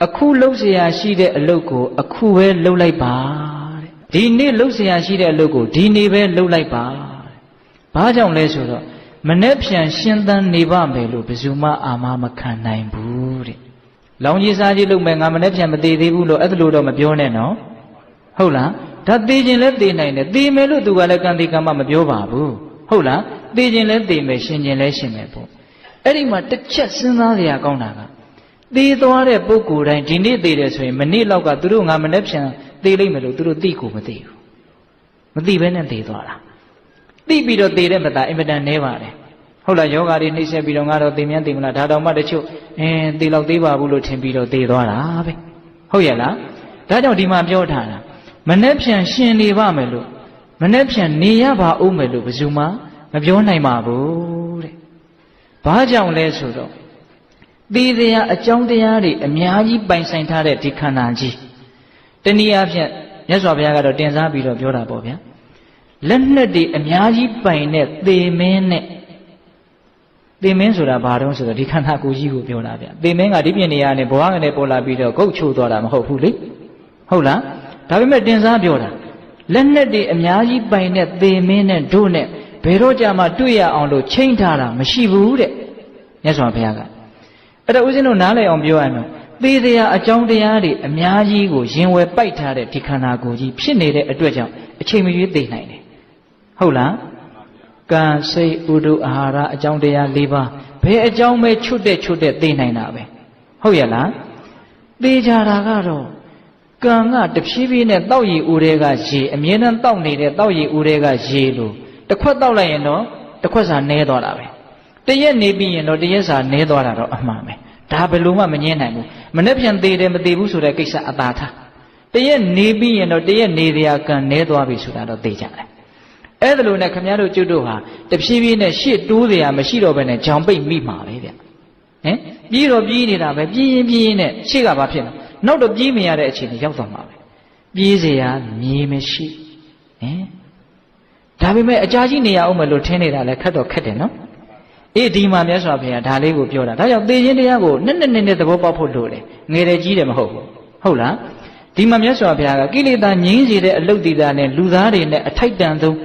အခုလှုပ်เสียရှိတဲ့အလုပ်ကိုအခုပဲလှုပ်လိုက်ပါတဲ့ဒီနေ့လှုပ်เสียရှိတဲ့အလုပ်ကိုဒီနေ့ပဲလှုပ်လိုက်ပါဘာကြောင့်လဲဆိုတော့မနေ့ပြန်ရှင်သန်နေပါမယ်လို့ဘယ်သူမှအာမမခံနိုင်ဘူးတဲ့လောင်ကြီးစားကြီးလုပ်မယ်ငါမနေ့ပြန်မသေးသေးဘူးလို့အဲ့ဒါလို့တော့မပြောနဲ့နော်ဟုတ်လားဒါသိခြင်းလဲသိနိုင်တယ်သိမယ်လို့သူကလည်းကံသိကံမမပြောပါဘူးဟုတ်လားသိခြင်းလဲသိမယ်ရှင်ခြင်းလဲရှင်မယ်ပေါ့အဲ့ဒီမှာတစ်ချက်စဉ်းစားစရာကောင်းတာကသိသွားတဲ့ပုဂ္ဂိုလ်တိုင်းဒီနေ့သိတယ်ဆိုရင်မနေ့လောက်ကသူတို့ငါမနေ့ပြန်သိလိမ့်မယ်လို့သူတို့သိကိုမသိဘူးမသိဘဲနဲ့သိသွားတာသိပြီးတော့သိတဲ့မသာအင်မတန်နဲပါတယ်ဟုတ်လားယောဂါတွေနှိမ့်ဆက်ပြီးတော့ငါတော့သိမြန်းသိမလားဒါတောင်မှတချို့သိလောက်သေးပါဘူးလို့ထင်ပြီးတော့သိသွားတာပဲဟုတ်ရဲ့လားဒါကြောင့်ဒီမှာပြောထားတာမနေ့ပြန်ရှင်နေပါမယ်လို့မနေ့ပြန်နေရပါဦးမယ်လို့ဘယ်သူမှမပြောနိုင်ပါဘူးတဲ့ဘာကြောင့်လဲဆိုတော့သိတရားအကြောင်းတရားတွေအများကြီးပိုင်ဆိုင်ထားတဲ့ဒီခန္ဓာကြီးတနည်းအားဖြင့်မြတ်စွာဘုရားကတော့တင်စားပြီးတော့ပြောတာပေါ့ဗျာလက်နဲ့တွေအများကြီးပိုင်တဲ့သေမင်းနဲ့သေမင်းဆိုတာဘာတုံးဆိုတော့ဒီခန္ဓာကိုယ်ကြီးကိုပြောတာဗျသေမင်းကဒီပြင်နေရာနဲ့ဘဝကနေပေါ်လာပြီးတော့ဂုတ်ချိုးသွားတာမဟုတ်ဘူးလေဟုတ်လားဒါပေမဲ့တင်စားပြောတာလက်နဲ့တွေအများကြီးပိုင်တဲ့သေမင်းနဲ့တို့နဲ့ဘယ်တော့ကြမှာတွေ့ရအောင်လို့ချိန်ထားတာမရှိဘူးတဲ့မြတ်စွာဘုရားကအဲ့ဒါဦးဇင်းတို့နားလည်အောင်ပြောရမယ်သေတရားအကြောင်းတရားတွေအများကြီးကိုရင်ဝယ်ပိုက်ထားတဲ့ဒီခန္ဓာကိုယ်ကြီးဖြစ်နေတဲ့အတွက်ကြောင့်အချိန်မရွေးသိနိုင်တယ်ဟုတ်လားကံစိတ်ဥဒုအာဟာရအကြောင်းတရား၄ပါးဘယ်အကြောင်းပဲချွတ်တဲ့သိနိုင်တာပဲဟုတ်ရဲ့လားသိကြတာကတော့ကံကတဖြည်းဖြည်းနဲ့တောက်ရည်ဦးတွေကရေအမြဲတမ်းတောက်နေတဲ့တောက်ရည်ဦးတွေကရေလို့တစ်ခွက်တောက်လိုက်ရင်တော့တစ်ခွက်စာနဲသွားတာပဲတရက်နေပြီးရင်တော့တရက်စာနဲသွားတာတော့အမှန်ပဲဒါဘယ်လို့မှမငြင်းနိုင်ဘူးမနေ့ပြန်သေးတယ်မသေးဘူးဆိုတဲ့ကိစ္စအသာထားတရက်နေပြီးရင်တော့တရက်နေတရားကံနဲသွားပြီဆိုတာတော့သိကြတယ်အဲ့ဒါလို့နဲ့ခမည်းတော်ကျွတ်တို့ဟာတဖြည်းဖြည်းနဲ့ရှေ့တိုးစရာမရှိတော့ဘဲနဲ့ဂျောင်ပိတ်မိမှာပဲဗျဟင်ပြီးတော့ပြေးနေတာပဲပြေးရင်နဲ့ရှေ့ကဘာဖြစ်လဲနောက်တော့ပြေးမရတဲ့အခြေအနေရောက်သွားမှာပဲပြေးစရာမြေမရှိဟင်ဒါပေမဲ့အကြာကြီးနေရအောင်မလို့ထင်းနေတာလဲခက်တော့ခက်တယ်နော်အေးဒီမှာမြတ်စွာဘုရားဒါလေးကိုပြောတာဒါကြောင့်သေခြင်းတရားကိုနဲ့သဘောပေါက်ဖို့လိုတယ်ငယ်တယ်ကြီးတယ်မဟုတ်ဘူးဟုတ်လားဒီမှာမြတ်စွာဘုရားကကိလေသာငြိမ်းစေတဲ့အလုတ်တည်တာနဲ့လူသားတွေနဲ့အထိုက်တန်ဆုံး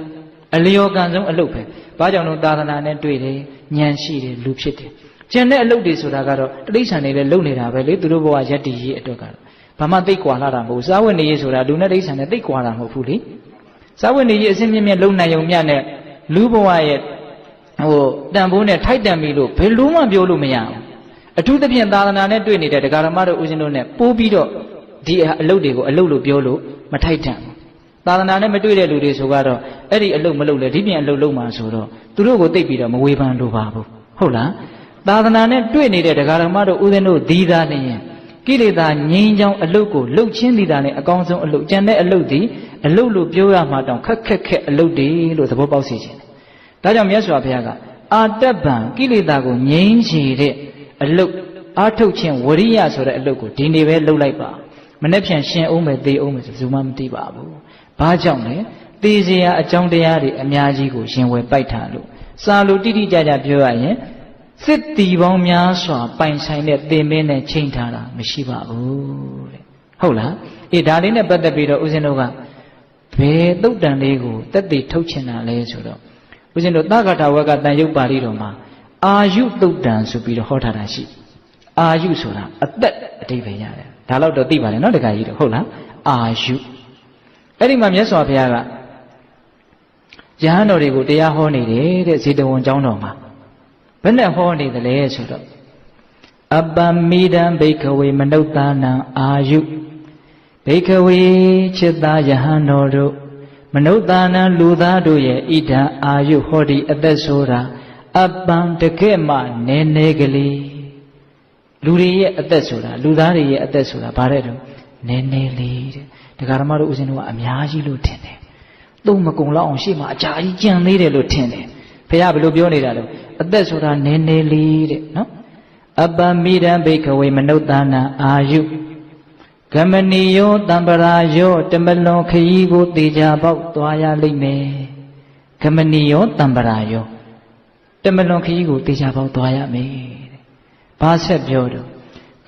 အလျော်ကန်ဆုံးအလုတ်ပဲဘာကြောင့်လို့သာသနာနဲ့တွေ့တယ်ဉာဏ်ရှိတယ်လူဖြစ်တယ်ကျန်တဲ့အလုတ်တွေဆိုတာကတော့တိဋ္ဌာန်တွေလည်းလုံနေတာပဲလေသူတို့ဘဝယက်တည်ရေးအတွက်ကတော့ဘာမှသိကွာလာတာမဟုတ်ဘူးစာဝတ်နေရေးဆိုတာလူနဲ့တိဋ္ဌာန်နဲ့သိကွာတာမဟုတ်ဘူးလေစာဝတ်နေရေးအစင်းမြင့်မြတ်လုံနိုင်ုံမြတ်နဲ့လူဘဝရဲ့တန်ဖိုးနဲ့ထိုက်တန်ပြီလို့ဘယ်လို့မှပြောလို့မရဘူးအထူးသဖြင့်သာသနာနဲ့တွေ့နေတဲ့ဒကာဓမ္မတို့ဦးဇင်းတို့နဲ့ပိုးပြီးတော့ဒီအလုပ်တွေကိုအလုပ်လို့ပြောလို့မထိုက်တန်ဘူးသာသနာနဲ့မတွေ့တဲ့လူတွေဆိုတော့အဲ့ဒီအလုပ်မလုပ်လဲဒီပြင်အလုပ်လုပ်မှာဆိုတော့သူတို့ကိုသိပြီးတော့မဝေဖန်လို့ပါဘူးဟုတ်လားသာသနာနဲ့တွေ့နေတဲ့ဒကာဓမ္မတို့ဦးဇင်းတို့ဒီသားနေရင်ကိလေသာငြိမ်းချောင်းအလုပ်ကိုလှုပ်ချင်းဒီသားနဲ့အကောင်းဆုံးအလုပ်ကျန်တဲ့အလုပ်ဒီအလုပ်လို့ပြောရမှာတောင်ခက်အလုပ်တွေလို့သဘောပေါက်စေခြင်းဒါကြောင့်မြတ်စွာဘုရားကအာတပ္ပံကိလေသာကိုငြိမ်းချေတဲ့အလုပ်အာထုတ်ခြင်းဝရိယဆိုတဲ့အလုပ်ကိုဒီနေ့ပဲလုပ်လိုက်ပါမနေ့ပြန်ရှင်အောင်မယ်သေအောင်မယ်ဆိုမှမသိပါဘူးဘာကြောင့်လဲသေစရာအကြောင်းတရားတွေအများကြီးကိုရှင်ဝယ်ပိုက်ထားလို့စာလို့တိတိကျကျပြောရရင်စစ်တီပေါင်းများစွာပိုင်ဆိုင်တဲ့သင်မင်းနဲ့ချိန်ထားတာမရှိပါဘူးတဲ့ဟုတ်လားအေးဒါလေးနဲ့ပတ်သက်ပြီးတော့ဦးဇင်းတို့ကဘယ်သုတ်တန်လေးကိုတက်တည်ထုတ်ချင်တာလဲဆိုတော့ဦးဇင်းတို့သဂတဝကတန်ရုပ်ပါဠိတော်မှာအာယုသုတ်တန်ဆိုပြီးတော့ဟောထားတာရှိအာယုဆိုတာအသက်အဓိပ္ပာယ်ရတယ်ဒါတော့သိပါလေနော်တခါကြီးတော့ဟုတ်လားအာယုအဲ့ဒီမှာမြတ်စွာဘုရားကယဟန်တော်တွေကိုတရားဟောနေတယ်တဲ့ဇေတဝန်ကျောင်းတော်မှာဘယ်နဲ့ဟောနေသလဲဆိုတော့အပ္ပမိဒံဘိက္ခဝေမနုဿာနံအာယုဘိက္ခဝေจิตသားယဟန်တော်တို့မနုဿာနံလူသားတို့ရဲ့ဣဒံအာယုဟောဒီအသက်ဆိုတာအပ္ပံတကယ်မှနည်းနည်းကလေးလူတွေရဲ့အသက်ဆိုတာလူသားတွေရဲ့အသက်ဆိုတာဘာတဲ့တော့နည်းနည်းလေးတဲ့ဒကာဓမ္မတို့ဦးဇင်းတို့ကအများကြီးလို့ထင်တယ်သုံးမကုံလောက်အောင်ရှေ့မှာအကြာကြီးကြံသေးတယ်လို့ထင်တယ်ဘုရားဘယ်လိုပြောနေတာလဲအသက်ဆိုတာနည်းနည်းလေးတဲ့နော်အပ္ပမိဒံဘိက္ခဝေမနုဿာနံအာယုဂမနိယောတံပရာယောတမလွန်ခရီးကိုတေချာပေါက်သွားရလိမ့်မယ်ဂမနိယောတံပရာယောတမလွန်ခရီးကိုတေချာပေါက်သွားရမယ်တဲ့ဘာဆက်ပြောတော့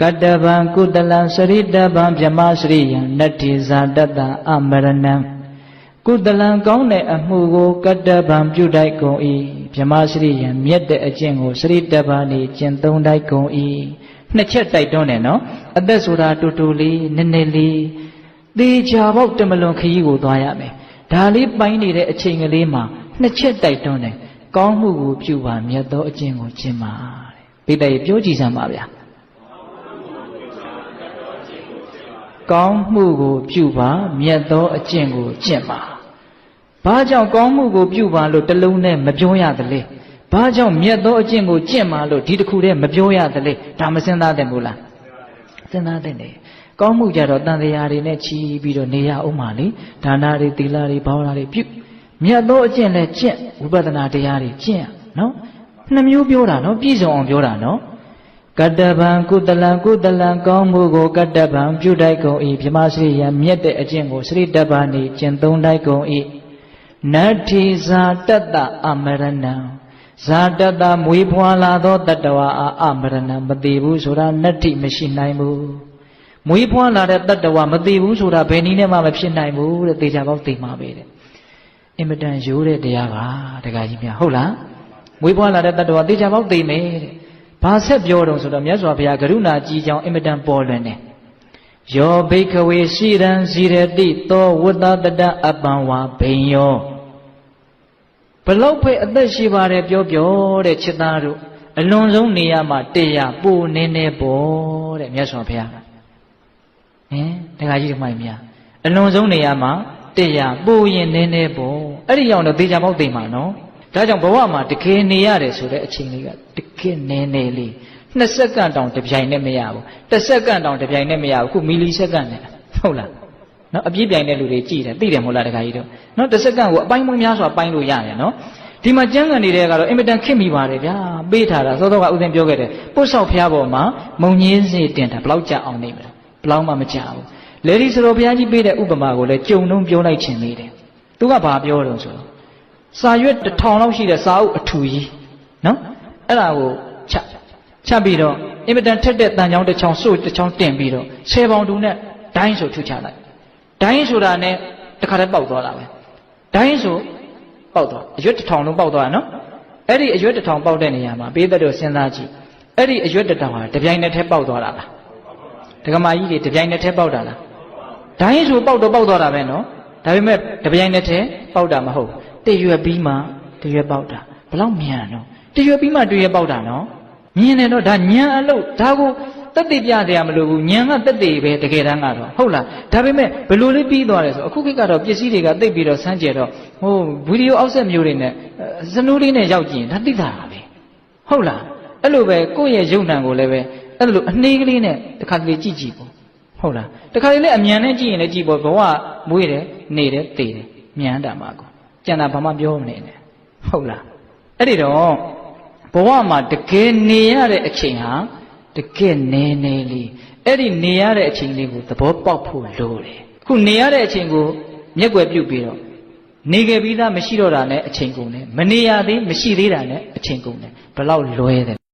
ကတ္တဗံကုတလံစရိတဗံဗြဟ္မစရိယံနတ္ထိဇာတတအမရဏံကုတလံကောင်းတဲ့အမှုကိုကတ္တဗံပြုတိုက်ကုန်၏ဗြဟ္မစရိယံမြတ်တဲ့အကျင့်ကိုစရိတဗံနေကျင့်သုံးတိုက်ကုန်၏နှစ်ချက်တိုက်တွန်းတယ်နော်အသက်ဆိုတာတူတူလေးနည်းနည်းလေးသေချာပေါက်တမလွန်ခရီးကိုသွားရမယ်ဒါလေးပိုင်းနေတဲ့အချိန်ကလေးမှာနှစ်ချက်တိုက်တွန်းတယ်ကောင်းမှုကိုပြုပါမြတ်သောအကျင့်ကိုကျင့်ပါတဲ့ပိဋကပြောကြည့်စမ်းပါဗျာကောင်းမှုကိုပြုပါမြတ်သောအကျင့်ကိုကျင့်ပါဘာကြောင့်ကောင်းမှုကိုပြုပါလို့တလုံးနဲ့မပြောရသလဲဘာကြောင့်မြတ်သောအကျင့်ကိုကျင့်ပါလို့ဒီတစ်ခုတည်းမပြောရသလဲဒါမစဉ်းစားသင့်ဘူးလားစဉ်းစားသင့်တယ်ကောင်းမှုကြတော့တန်တရားတွေနဲ့ချီးပြီးတော့နေရအောင်ပါလေဒါနတွေသီလတွေဘာဝနာတွေပြုမြတ်သောအကျင့်လည်းကျင့်ဝိပဿနာတရားတွေကျင့်နော်နှစ်မျိုးပြောတာနော်ပြည့်စုံအောင်ပြောတာနော်ကတ္တဗံကုတလံကောင်းမှုကိုကတ္တဗံပြုတိုက်ကုန်၏ဗြဟ္မစရိယမြတ်တဲ့အကျင့်ကိုစရိတဗံနေကျင့်သုံးတိုက်ကုန်၏နတ္ထိဇာတတအမရဏံဇာတတမွေးဖွားလာသောတတ္တဝါအားအမရဏံမသေးဘူးဆိုတာနတ္ထိမရှိနိုင်ဘူးမွေးဖွားလာတဲ့တတ္တဝါမသေးဘူးဆိုတာဘယ်နည်းနဲ့မှမဖြစ်နိုင်ဘူးတဲ့သေချာပေါက်သိမှာပဲတဲ့အင်မတန်ရိုးတဲ့တရားပါတခါကြီးများဟုတ်လားမွေးဖွားလာတဲ့တတ္တဝါသေချာပေါက်သိမယ်တဲ့ဘာဆက်ပြောတော့ဆိုတော့မြတ်စွာဘုရားကရုဏာကြီးကြောင်းအင်မတန်ပေါ်လွင်တယ်ယောဘိခဝေရှိရန်ဇိရတိသောဝတ္တတတအပံဝါဘိညောဘလောက်ဖိတ်အသက်ရှိပါတယ်ပြောတဲ့ချစ်သားတို့အလွန်ဆုံးနေရာမှာတရားပိုနေနေပေါ်တဲ့မြတ်စွာဘုရားတခါကြီးဒီမိုင်များအလွန်ဆုံးနေရာမှာတရားပိုရင်နေနေပေါ်အဲ့ဒီရောက်တော့သေချာပေါက်သိမှာနော်ဒါကြောင့်ဘဝမှာတကယ်နေရတယ်ဆိုတဲ့အချိန်လေးကတကယ်နေနေလေး2စက္ကန့်တောင်တစ်ပြိုင်နဲ့မရဘူး1စက္ကန့်တောင်တစ်ပြိုင်နဲ့မရဘူးခုမီလီစက္ကန့်နဲ့ဟုတ်လားနော်အပြည့်ပြိုင်တဲ့လူတွေကြည်တယ်သိတယ်မဟုတ်လားတခါကြီးတို့နော်1စက္ကန့်ကိုအပိုင်းပေါင်းများစွာပိုင်းလို့ရတယ်နော်ဒီမှာကျမ်းဂန်နေတဲ့ကတော့အင်မတန်ခက်မိပါတယ်ဗျာပေးထားတာသောသောကဥစဉ်ပြောခဲ့တယ်ပုတ်ဆောက်ဖျားပေါ်မှာမုံညင်းစေတင်တာဘလောက်ကြအောင်နေမလားဘလောက်မှမကြဘူးလေဒီစတော်ဘုရားကြီးပေးတဲ့ဥပမာကိုလည်းကြုံတုံးပြောလိုက်ခြင်းသေးတယ်သူကဘာပြောတော့ဆိုတော့စာရွက်1000လောက်ရှိတဲ့စာအုပ်အထူကြီးနော်အဲ့ဒါကိုချပြီးတော့အင်မတန်ထက်တဲ့တန်ချောင်းတစ်ချောင်းစို့တစ်ချောင်းတင်ပြီးတော့10ပေါင်တူနဲ့ဒိုင်းဆိုထုချလိုက်ဒိုင်းဆိုတာနဲ့တခါတည်းပေါက်သွားတာပဲဒိုင်းဆိုပေါက်သွားအရွက်1000လုံးပေါက်သွားနော်အဲ့ဒီအရွက်1000ပေါက်တဲ့နေရာမှာပေးသက်တို့စဉ်းစားကြည့်အဲ့ဒီအရွက်1000ဟာတပြိုင်နက်တည်းပေါက်သွားတာလားဒကမာကြီးတွေတပြိုင်နက်တည်းပေါက်တာလားဒိုင်းဆိုပေါက်တော့ပေါက်သွားတာပဲနော်ဒါပေမဲ့တပြိုင်နက်တည်းပေါက်တာမဟုတ်တရွက်ပြီးမှတရွက်ပေါက်တာဘလောက်မြန်နော်တရွက်ပြီးမှတရွက်ပေါက်တာနော်မြင်တယ်တော့ဒါညံအလုပ်ဒါကိုတက်တည်ပြတယ်မလို့ဘူးညံကတက်တည်ပဲတကယ်တမ်းကတော့ဟုတ်လားဒါပေမဲ့ဘယ်လိုလေးပြီးသွားလဲဆိုအခုခေတ်ကတော့ပစ္စည်းတွေကသိပ်ပြီးတော့စမ်းကြယ်တော့ဟိုဗီဒီယိုအောက်ဆက်မျိုးတွေနဲ့စနိုးလေးနဲ့ရောက်ကြည့်ရင်ဒါသိတာပဲဟုတ်လားအဲ့လိုပဲကိုယ့်ရဲ့ယုံနံကိုလည်းပဲအဲ့လိုအနှေးကလေးနဲ့တစ်ခါတလေကြည့်ကြည့်ပေါ့ဟုတ်လားတစ်ခါတလေအမြန်နဲ့ကြည့်ရင်လည်းကြည့်ပေါ့ဘဝမွေးတယ်နေတယ်သေတယ်မြန်တာမှာကိုကျန်တာဘာမှပြောမနေနဲ့ဟုတ်လားအဲ့ဒီတော့ဘဝမှာတကယ်နေရတဲ့အချိန်ဟာတကယ်နေနေလေးအဲ့ဒီနေရတဲ့အချိန်လေးကိုသဘောပေါက်ဖို့လိုတယ်ခုနေရတဲ့အချိန်ကိုမျက်ွယ်ပြုတ်ပြီးတော့နေခဲ့ပြီးသားမရှိတော့တာနဲ့အချိန်ကုန်တယ်မနေရသေးမရှိသေးတာနဲ့အချိန်ကုန်တယ်ဘယ်လောက်လွဲတယ်